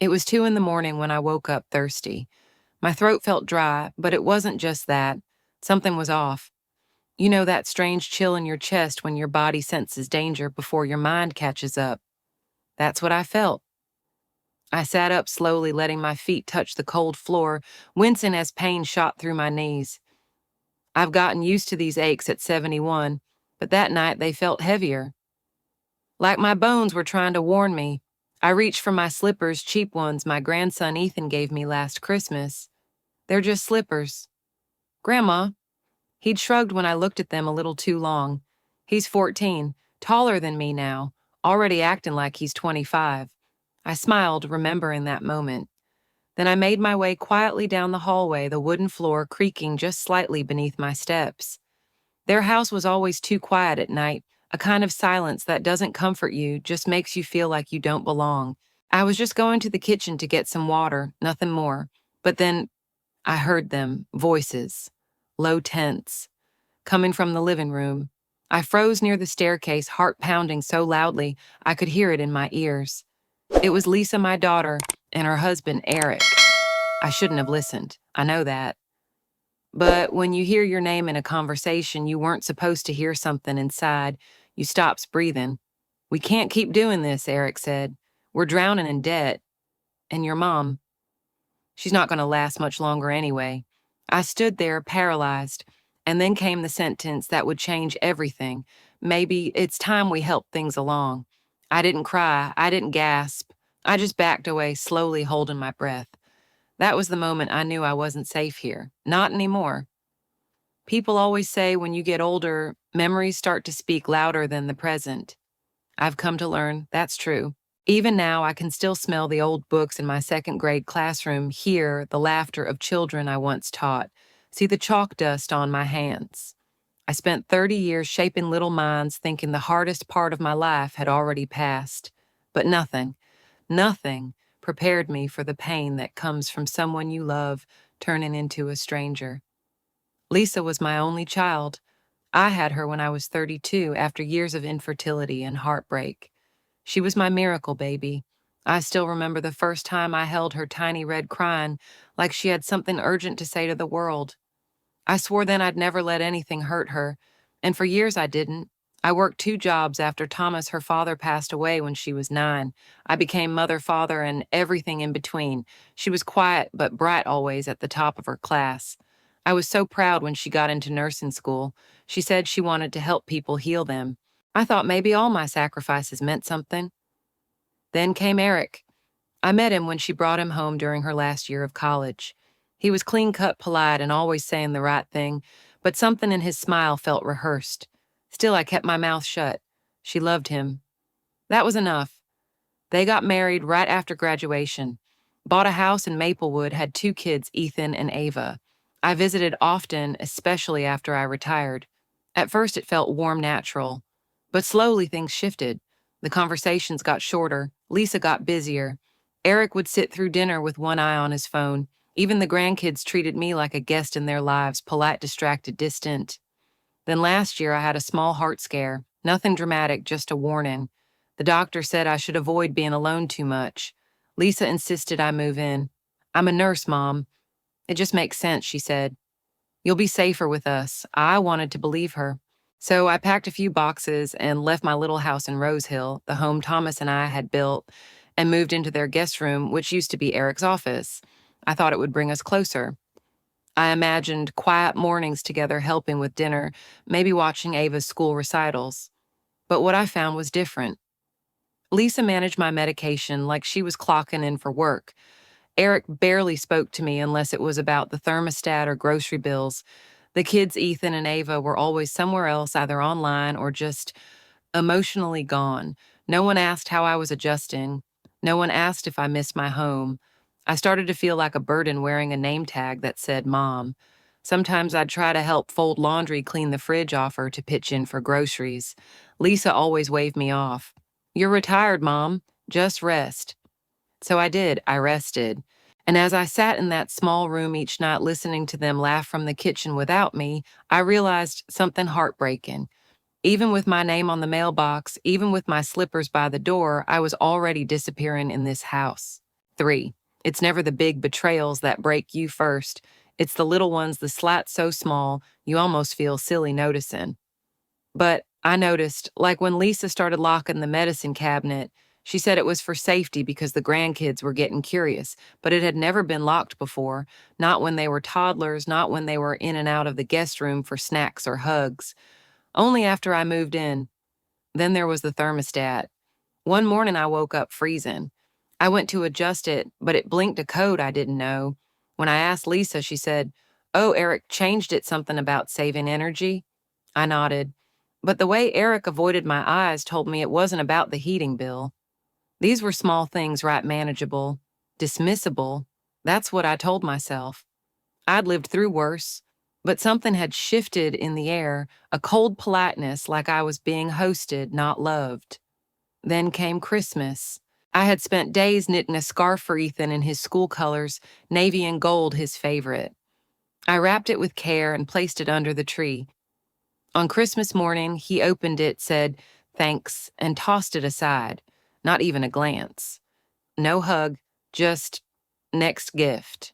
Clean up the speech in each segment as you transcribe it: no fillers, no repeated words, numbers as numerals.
It was 2 in the morning when I woke up thirsty. My throat felt dry, but it wasn't just that. Something was off. You know that strange chill in your chest when your body senses danger before your mind catches up. That's what I felt. I sat up slowly, letting my feet touch the cold floor, wincing as pain shot through my knees. I've gotten used to these aches at 71, but that night they felt heavier. Like my bones were trying to warn me. I reached for my slippers, cheap ones my grandson Ethan gave me last Christmas. They're just slippers. Grandma. He'd shrugged when I looked at them a little too long. He's 14, taller than me now, already acting like he's 25. I smiled, remembering that moment. Then I made my way quietly down the hallway, the wooden floor creaking just slightly beneath my steps. Their house was always too quiet at night, a kind of silence that doesn't comfort you, just makes you feel like you don't belong. I was just going to the kitchen to get some water, nothing more. But then I heard them, voices, low tense, coming from the living room. I froze near the staircase, heart pounding so loudly I could hear it in my ears. It was Lisa, my daughter, and her husband, Eric. I shouldn't have listened. I know that. But when you hear your name in a conversation you weren't supposed to hear, something inside you stops breathing. "We can't keep doing this," Eric said. "We're drowning in debt. And your mom, she's not going to last much longer anyway." I stood there, paralyzed, and then came the sentence that would change everything. "Maybe it's time we help things along." I didn't cry. I didn't gasp. I just backed away, slowly holding my breath. That was the moment I knew I wasn't safe here. Not anymore. People always say when you get older, memories start to speak louder than the present. I've come to learn that's true. Even now, I can still smell the old books in my second grade classroom, hear the laughter of children I once taught, see the chalk dust on my hands. I spent 30 years shaping little minds, thinking the hardest part of my life had already passed. But nothing prepared me for the pain that comes from someone you love turning into a stranger. Lisa was my only child. I had her when I was 32 after years of infertility and heartbreak. She was my miracle baby. I still remember the first time I held her tiny red crying like she had something urgent to say to the world. I swore then I'd never let anything hurt her, and for years I didn't. I worked 2 jobs after Thomas, her father, passed away when she was 9. I became mother, father, and everything in between. She was quiet but bright always at the top of her class. I was so proud when she got into nursing school. She said she wanted to help people heal them. I thought maybe all my sacrifices meant something. Then came Eric. I met him when she brought him home during her last year of college. He was clean-cut, polite, and always saying the right thing, but something in his smile felt rehearsed. Still, I kept my mouth shut. She loved him. That was enough. They got married right after graduation, bought a house in Maplewood, had 2 kids, Ethan and Ava. I visited often, especially after I retired. At first, it felt warm, natural, but slowly things shifted. The conversations got shorter. Lisa got busier. Eric would sit through dinner with one eye on his phone. Even the grandkids treated me like a guest in their lives, polite, distracted, distant. Then last year I had a small heart scare. Nothing dramatic, just a warning. The doctor said I should avoid being alone too much. Lisa insisted I move in. "I'm a nurse, Mom." "It just makes sense," she said. "You'll be safer with us." I wanted to believe her. So I packed a few boxes and left my little house in Rose Hill, the home Thomas and I had built, and moved into their guest room, which used to be Eric's office. I thought it would bring us closer. I imagined quiet mornings together, helping with dinner, maybe watching Ava's school recitals. But what I found was different. Lisa managed my medication like she was clocking in for work. Eric barely spoke to me unless it was about the thermostat or grocery bills. The kids, Ethan and Ava, were always somewhere else, either online or just emotionally gone. No one asked how I was adjusting. No one asked if I missed my home. I started to feel like a burden wearing a name tag that said Mom. Sometimes I'd try to help fold laundry, clean the fridge off her to pitch in for groceries. Lisa always waved me off. "You're retired, Mom. Just rest." So I did. I rested. And as I sat in that small room each night listening to them laugh from the kitchen without me, I realized something heartbreaking. Even with my name on the mailbox, even with my slippers by the door, I was already disappearing in this house. 3. It's never the big betrayals that break you first. It's the little ones, the slats so small, you almost feel silly noticing. But I noticed, like when Lisa started locking the medicine cabinet, she said it was for safety because the grandkids were getting curious, but it had never been locked before, not when they were toddlers, not when they were in and out of the guest room for snacks or hugs. Only after I moved in. Then there was the thermostat. One morning I woke up freezing. I went to adjust it, but it blinked a code I didn't know. When I asked Lisa, she said, "Oh, Eric changed it something about saving energy." I nodded. But the way Eric avoided my eyes told me it wasn't about the heating bill. These were small things, right? Manageable, dismissible. That's what I told myself. I'd lived through worse, but something had shifted in the air, a cold politeness like I was being hosted, not loved. Then came Christmas. I had spent days knitting a scarf for Ethan in his school colors, navy and gold his favorite. I wrapped it with care and placed it under the tree. On Christmas morning, he opened it, said, "Thanks," and tossed it aside. Not even a glance. No hug, just next gift.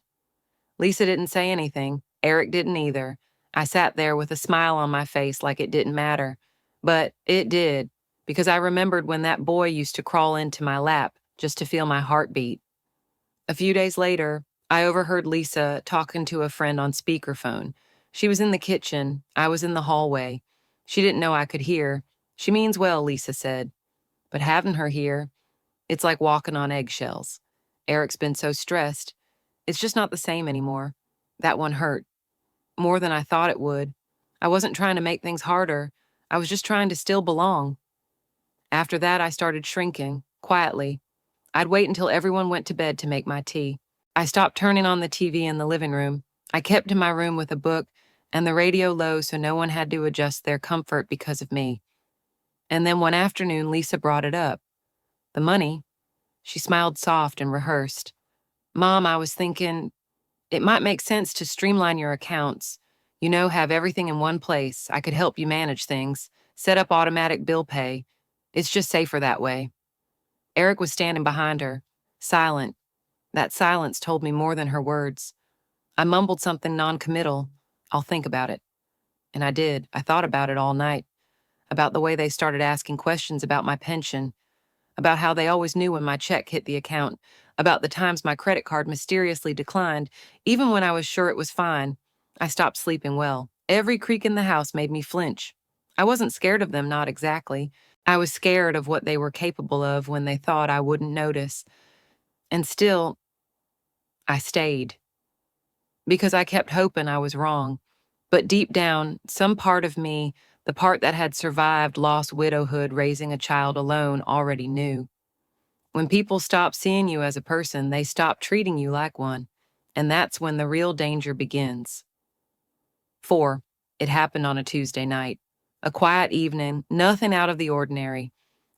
Lisa didn't say anything. Eric didn't either. I sat there with a smile on my face like it didn't matter. But it did, because I remembered when that boy used to crawl into my lap just to feel my heartbeat. A few days later, I overheard Lisa talking to a friend on speakerphone. She was in the kitchen. I was in the hallway. She didn't know I could hear. She means well, Lisa said. But having her here, it's like walking on eggshells. Eric's been so stressed. It's just not the same anymore. That one hurt. More than I thought it would. I wasn't trying to make things harder. I was just trying to still belong. After that, I started shrinking, quietly. I'd wait until everyone went to bed to make my tea. I stopped turning on the TV in the living room. I kept in my room with a book and the radio low so no one had to adjust their comfort because of me. And then one afternoon, Lisa brought it up. The money. She smiled soft and rehearsed. "Mom, I was thinking, it might make sense to streamline your accounts. You know, have everything in one place. I could help you manage things, set up automatic bill pay. It's just safer that way." Eric was standing behind her, silent. That silence told me more than her words. I mumbled something non-committal. "I'll think about it." And I did. I thought about it all night. About the way they started asking questions about my pension. About how they always knew when my check hit the account. About the times my credit card mysteriously declined, even when I was sure it was fine. I stopped sleeping well. Every creak in the house made me flinch. I wasn't scared of them, not exactly. I was scared of what they were capable of when they thought I wouldn't notice. And still, I stayed. Because I kept hoping I was wrong. But deep down, some part of me, the part that had survived lost widowhood raising a child alone, already knew. When people stop seeing you as a person, they stop treating you like one. And that's when the real danger begins. 4. It happened on a Tuesday night. A quiet evening, nothing out of the ordinary.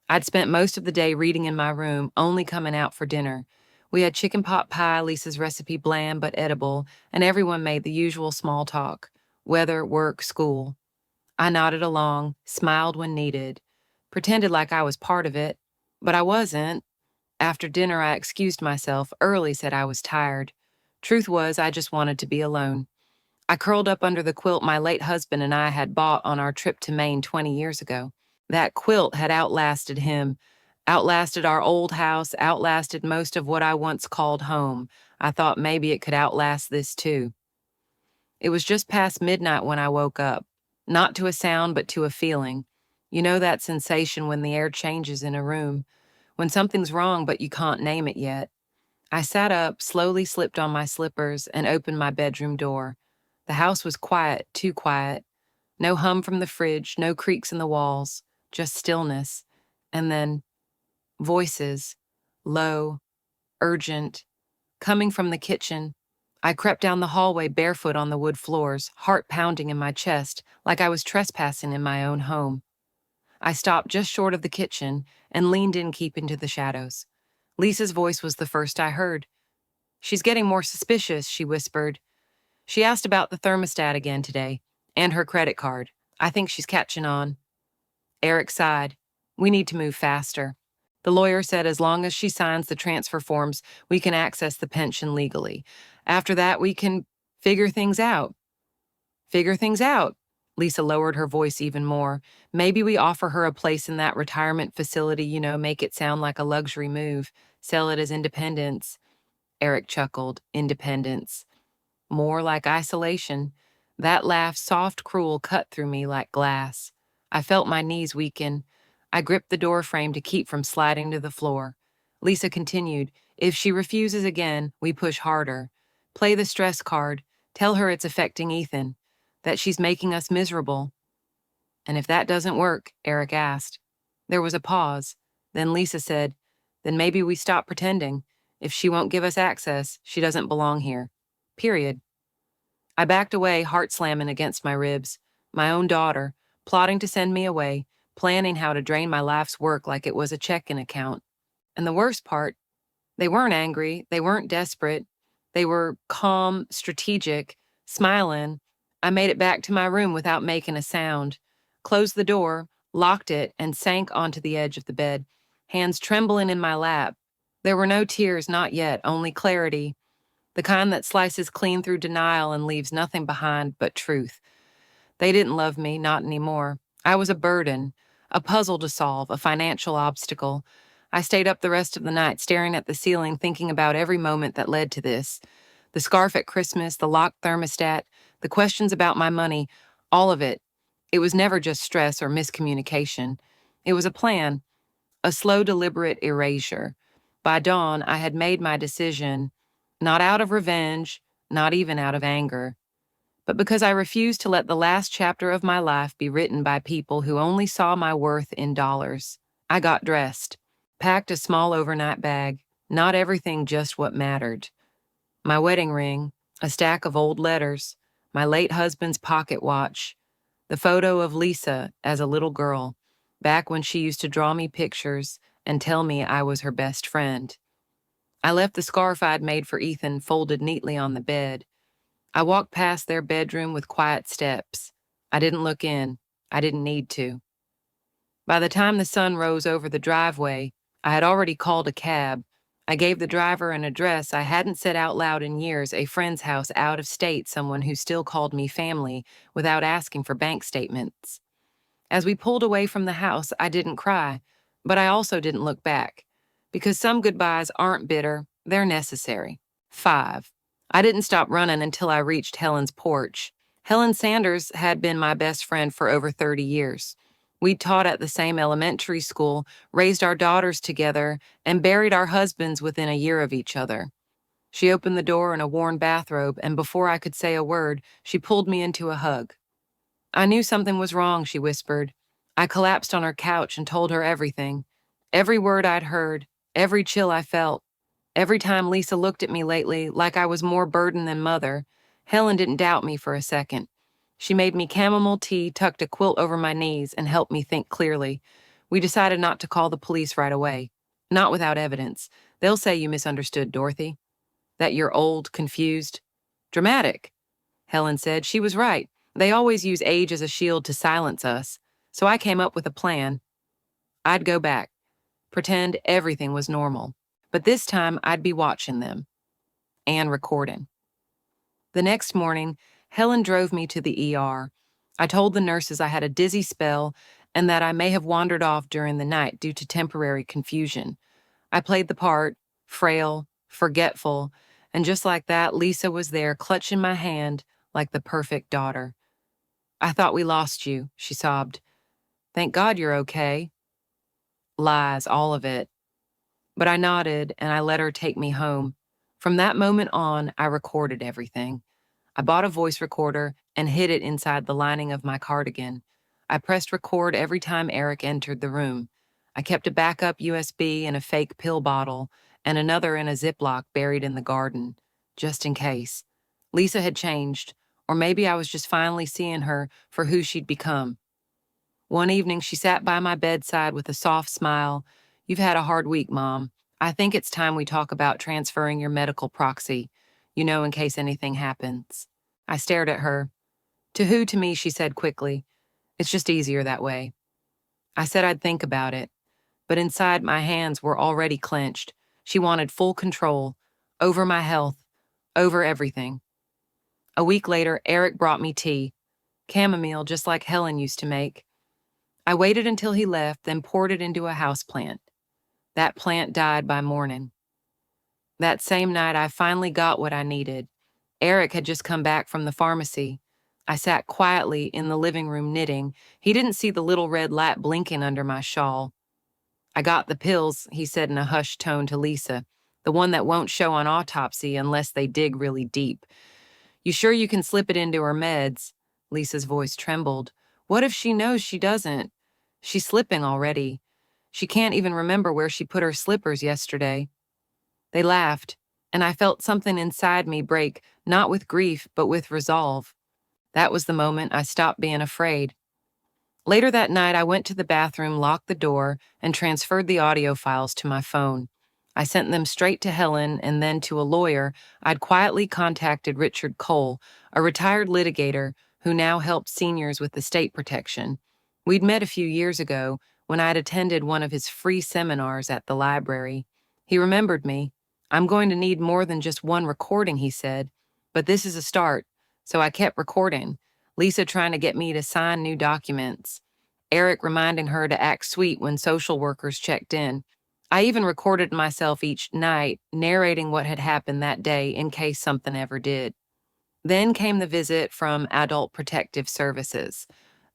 I'd spent most of the day reading in my room, only coming out for dinner. We had chicken pot pie, Lisa's recipe bland but edible, and everyone made the usual small talk. Weather, work, school. I nodded along, smiled when needed, pretended like I was part of it, but I wasn't. After dinner, I excused myself, early said I was tired. Truth was, I just wanted to be alone. I curled up under the quilt my late husband and I had bought on our trip to Maine 20 years ago. That quilt had outlasted him, outlasted our old house, outlasted most of what I once called home. I thought maybe it could outlast this too. It was just past midnight when I woke up, not to a sound but to a feeling. You know that sensation when the air changes in a room, when something's wrong but you can't name it yet. I sat up, slowly slipped on my slippers, and opened my bedroom door. The house was quiet, too quiet. No hum from the fridge, no creaks in the walls, just stillness. And then voices, low, urgent, coming from the kitchen. I crept down the hallway barefoot on the wood floors, heart pounding in my chest like I was trespassing in my own home. I stopped just short of the kitchen and leaned in, keeping to the shadows. Lisa's voice was the first I heard. "She's getting more suspicious," she whispered. "She asked about the thermostat again today, and her credit card. I think she's catching on." Eric sighed. "We need to move faster." The lawyer said as long as she signs the transfer forms, we can access the pension legally. After that, we can figure things out. Figure things out. Lisa lowered her voice even more. Maybe we offer her a place in that retirement facility, make it sound like a luxury move. Sell it as independence. Eric chuckled. Independence. More like isolation. That laugh, soft, cruel, cut through me like glass. I felt my knees weaken. I gripped the door frame to keep from sliding to the floor. Lisa continued, if she refuses again, we push harder. Play the stress card. Tell her it's affecting Ethan. That she's making us miserable. And if that doesn't work, Eric asked. There was a pause. Then Lisa said, then maybe we stop pretending. If she won't give us access, she doesn't belong here. Period. I backed away, heart slamming against my ribs. My own daughter, plotting to send me away, planning how to drain my life's work like it was a checking account. And the worst part, they weren't angry, they weren't desperate. They were calm, strategic, smiling. I made it back to my room without making a sound, closed the door, locked it, and sank onto the edge of the bed, hands trembling in my lap. There were no tears, not yet, only clarity, the kind that slices clean through denial and leaves nothing behind but truth. They didn't love me, not anymore. I was a burden, a puzzle to solve, a financial obstacle. I stayed up the rest of the night staring at the ceiling, thinking about every moment that led to this. The scarf at Christmas, the locked thermostat, the questions about my money, all of it. It was never just stress or miscommunication. It was a plan, a slow, deliberate erasure. By dawn, I had made my decision, not out of revenge, not even out of anger, but because I refused to let the last chapter of my life be written by people who only saw my worth in dollars. I got dressed, packed a small overnight bag, not everything just what mattered. My wedding ring, a stack of old letters, my late husband's pocket watch, the photo of Lisa as a little girl, back when she used to draw me pictures and tell me I was her best friend. I left the scarf I'd made for Ethan folded neatly on the bed. I walked past their bedroom with quiet steps. I didn't look in. I didn't need to. By the time the sun rose over the driveway, I had already called a cab. I gave the driver an address I hadn't said out loud in years, a friend's house out of state, someone who still called me family without asking for bank statements. As we pulled away from the house, I didn't cry, but I also didn't look back, because some goodbyes aren't bitter, they're necessary. 5. I didn't stop running until I reached Helen's porch. Helen Sanders had been my best friend for over 30 years. We'd taught at the same elementary school, raised our daughters together, and buried our husbands within a year of each other. She opened the door in a worn bathrobe, and before I could say a word, she pulled me into a hug. I knew something was wrong, she whispered. I collapsed on her couch and told her everything. Every word I'd heard, every chill I felt. Every time Lisa looked at me lately, like I was more burden than mother, Helen didn't doubt me for a second. She made me chamomile tea, tucked a quilt over my knees, and helped me think clearly. We decided not to call the police right away. Not without evidence. They'll say you misunderstood, Dorothy. That you're old, confused. Dramatic. Helen said. She was right. They always use age as a shield to silence us. So I came up with a plan. I'd go back. Pretend everything was normal. But this time, I'd be watching them. And recording. The next morning, Helen drove me to the ER. I told the nurses I had a dizzy spell and that I may have wandered off during the night due to temporary confusion. I played the part, frail, forgetful, and just like that, Lisa was there clutching my hand like the perfect daughter. I thought we lost you, she sobbed. Thank God you're okay. Lies, all of it. But I nodded and I let her take me home. From that moment on, I recorded everything. I bought a voice recorder and hid it inside the lining of my cardigan. I pressed record every time Eric entered the room. I kept a backup USB in a fake pill bottle and another in a Ziploc buried in the garden, just in case. Lisa had changed, or maybe I was just finally seeing her for who she'd become. One evening, she sat by my bedside with a soft smile. You've had a hard week, Mom. I think it's time we talk about transferring your medical proxy, in case anything happens. I stared at her. To who, to me, she said quickly. It's just easier that way. I said I'd think about it, but inside my hands were already clenched. She wanted full control over my health, over everything. A week later, Eric brought me tea, chamomile just like Helen used to make. I waited until he left, then poured it into a houseplant. That plant died by morning. That same night, I finally got what I needed. Eric had just come back from the pharmacy. I sat quietly in the living room knitting. He didn't see the little red light blinking under my shawl. I got the pills, he said in a hushed tone to Lisa, the one that won't show on autopsy unless they dig really deep. You sure you can slip it into her meds? Lisa's voice trembled. What if she knows she doesn't? She's slipping already. She can't even remember where she put her slippers yesterday. They laughed, and I felt something inside me break, not with grief, but with resolve. That was the moment I stopped being afraid. Later that night, I went to the bathroom, locked the door, and transferred the audio files to my phone. I sent them straight to Helen and then to a lawyer. I'd quietly contacted Richard Cole, a retired litigator who now helped seniors with estate protection. We'd met a few years ago when I'd attended one of his free seminars at the library. He remembered me. I'm going to need more than just one recording, he said, but this is a start. So I kept recording, Lisa trying to get me to sign new documents, Eric reminding her to act sweet when social workers checked in. I even recorded myself each night, narrating what had happened that day in case something ever did. Then came the visit from Adult Protective Services.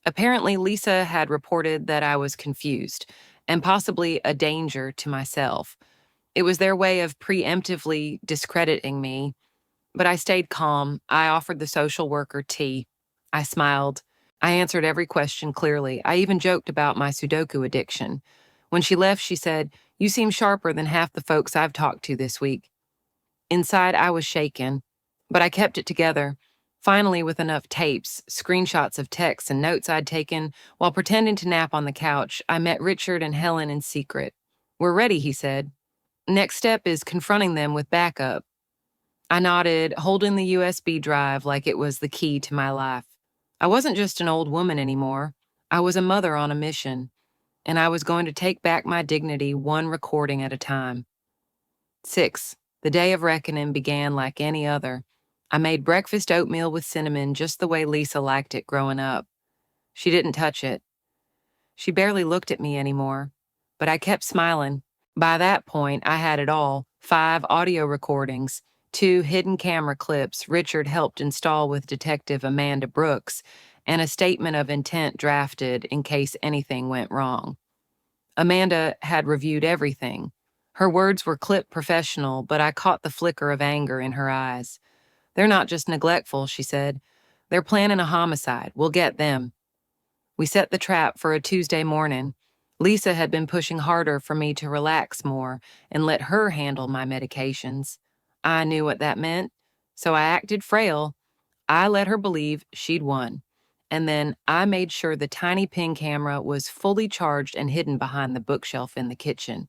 Apparently, Lisa had reported that I was confused and possibly a danger to myself. It was their way of preemptively discrediting me, but I stayed calm. I offered the social worker tea. I smiled. I answered every question clearly. I even joked about my Sudoku addiction. When she left, she said, "You seem sharper than half the folks I've talked to this week." Inside, I was shaken, but I kept it together. Finally, with enough tapes, screenshots of texts and notes I'd taken while pretending to nap on the couch, I met Richard and Helen in secret. "We're ready," he said. "Next step is confronting them with backup." I nodded, holding the USB drive like it was the key to my life. I wasn't just an old woman anymore. I was a mother on a mission, and I was going to take back my dignity one recording at a time. 6. The day of reckoning began like any other. I made breakfast oatmeal with cinnamon just the way Lisa liked it growing up. She didn't touch it. She barely looked at me anymore, but I kept smiling. By that point, I had it all: 5 audio recordings, 2 hidden camera clips Richard helped install with Detective Amanda Brooks, and a statement of intent drafted in case anything went wrong. Amanda had reviewed everything. Her words were clipped professional, but I caught the flicker of anger in her eyes. "They're not just neglectful," she said. "They're planning a homicide. We'll get them." We set the trap for a Tuesday morning. Lisa had been pushing harder for me to relax more and let her handle my medications. I knew what that meant, so I acted frail. I let her believe she'd won. And then I made sure the tiny pin camera was fully charged and hidden behind the bookshelf in the kitchen.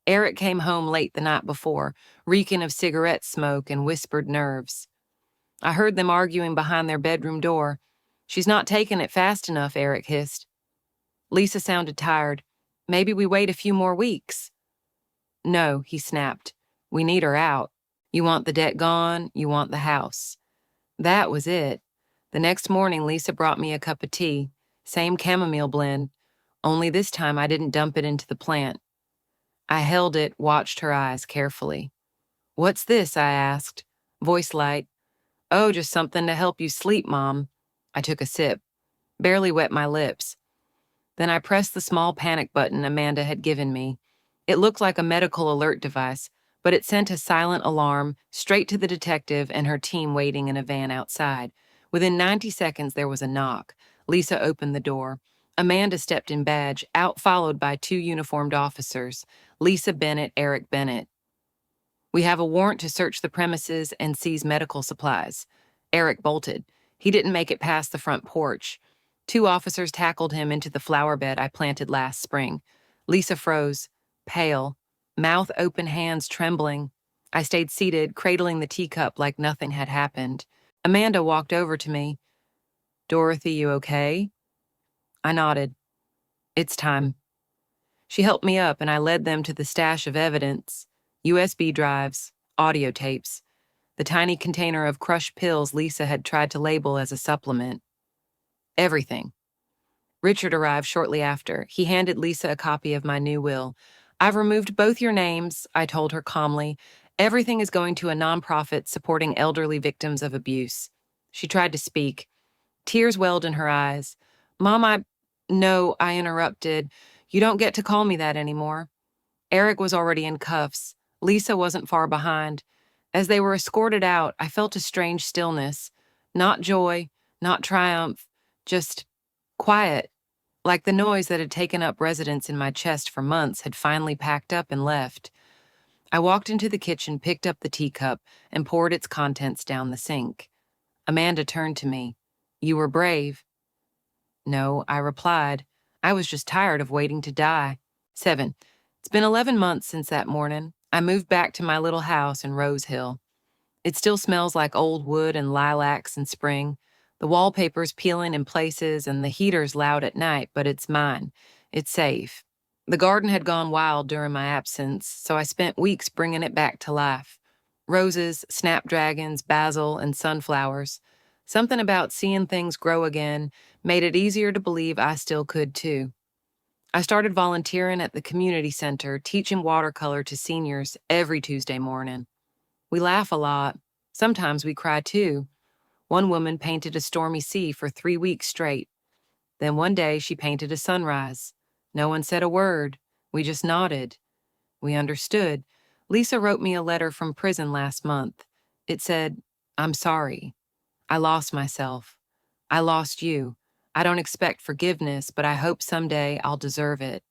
Eric came home late the night before, reeking of cigarette smoke and whispered nerves. I heard them arguing behind their bedroom door. "She's not taking it fast enough," Eric hissed. Lisa sounded tired. "Maybe we wait a few more weeks." "No," he snapped. "We need her out. You want the debt gone, you want the house." That was it. The next morning, Lisa brought me a cup of tea, same chamomile blend, only this time I didn't dump it into the plant. I held it, watched her eyes carefully. "What's this?" I asked, voice light. "Oh, just something to help you sleep, Mom." I took a sip, barely wet my lips. Then I pressed the small panic button Amanda had given me. It looked like a medical alert device, but it sent a silent alarm straight to the detective and her team waiting in a van outside. Within 90 seconds, there was a knock. Lisa opened the door. Amanda stepped in badge, followed by 2 uniformed officers, Lisa Bennett, Eric Bennett. "We have a warrant to search the premises and seize medical supplies." Eric bolted. He didn't make it past the front porch. 2 officers tackled him into the flower bed I planted last spring. Lisa froze, pale, mouth open, hands trembling. I stayed seated, cradling the teacup like nothing had happened. Amanda walked over to me. "Dorothy, you okay?" I nodded. "It's time." She helped me up, and I led them to the stash of evidence: USB drives, audio tapes, the tiny container of crushed pills Lisa had tried to label as a supplement. Everything. Richard arrived shortly after. He handed Lisa a copy of my new will. "I've removed both your names," I told her calmly. "Everything is going to a nonprofit supporting elderly victims of abuse." She tried to speak. Tears welled in her eyes. "Mom, No," I interrupted. "You don't get to call me that anymore." Eric was already in cuffs. Lisa wasn't far behind. As they were escorted out, I felt a strange stillness. Not joy, not triumph, just quiet, like the noise that had taken up residence in my chest for months had finally packed up and left. I walked into the kitchen, picked up the teacup, and poured its contents down the sink. Amanda turned to me. "You were brave." "No," I replied. "I was just tired of waiting to die." 7. It's been 11 months since that morning. I moved back to my little house in Rose Hill. It still smells like old wood and lilacs in spring. The wallpaper's peeling in places and the heater's loud at night, but it's mine. It's safe. The garden had gone wild during my absence, so I spent weeks bringing it back to life. Roses, snapdragons, basil, and sunflowers. Something about seeing things grow again made it easier to believe I still could too. I started volunteering at the community center, teaching watercolor to seniors every Tuesday morning. We laugh a lot. Sometimes we cry too. One woman painted a stormy sea for 3 weeks straight. Then one day she painted a sunrise. No one said a word. We just nodded. We understood. Lisa wrote me a letter from prison last month. It said, "I'm sorry. I lost myself. I lost you. I don't expect forgiveness, but I hope someday I'll deserve it."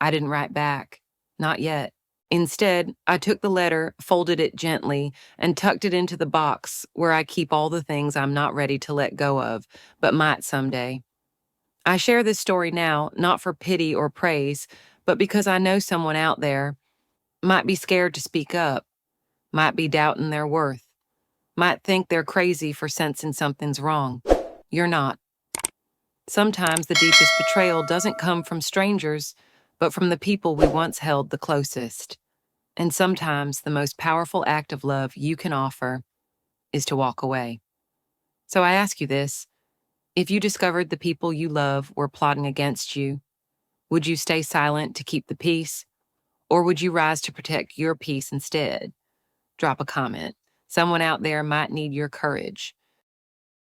I didn't write back. Not yet. Instead, I took the letter, folded it gently, and tucked it into the box where I keep all the things I'm not ready to let go of, but might someday. I share this story now, not for pity or praise, but because I know someone out there might be scared to speak up, might be doubting their worth, might think they're crazy for sensing something's wrong. You're not. Sometimes the deepest betrayal doesn't come from strangers, but from the people we once held the closest. And sometimes the most powerful act of love you can offer is to walk away. So I ask you this: if you discovered the people you love were plotting against you, would you stay silent to keep the peace? Or would you rise to protect your peace instead? Drop a comment. Someone out there might need your courage.